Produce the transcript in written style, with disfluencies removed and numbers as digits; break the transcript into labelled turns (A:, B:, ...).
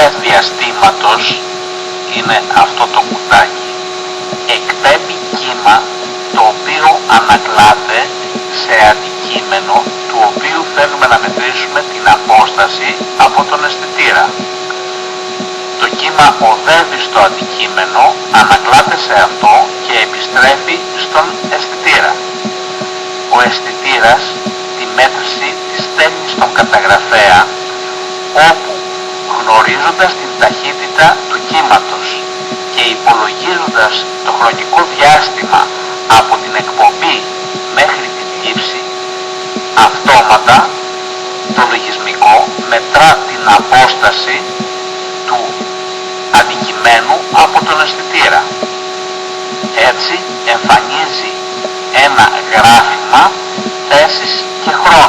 A: δε διαστήματος είναι αυτό το κουτάκι. Εκπέμπει κύμα το οποίο ανακλάται σε αντικείμενο του οποίου θέλουμε να μετρήσουμε την απόσταση από τον αισθητήρα. Το κύμα οδεύει στο αντικείμενο, ανακλάται σε αυτό και επιστρέφει στον αισθητήρα. Ο αισθητήρας τη μέτρηση τη στέλνει στον καταγραφέα, όπου γνωρίζοντας την ταχύτητα του κύματος και υπολογίζοντας το χρονικό διάστημα από την εκπομπή μέχρι την λήψη, αυτόματα το λογισμικό μετρά την απόσταση του αντικειμένου από τον αισθητήρα. Έτσι εμφανίζει ένα γράφημα θέσης και χρόνου.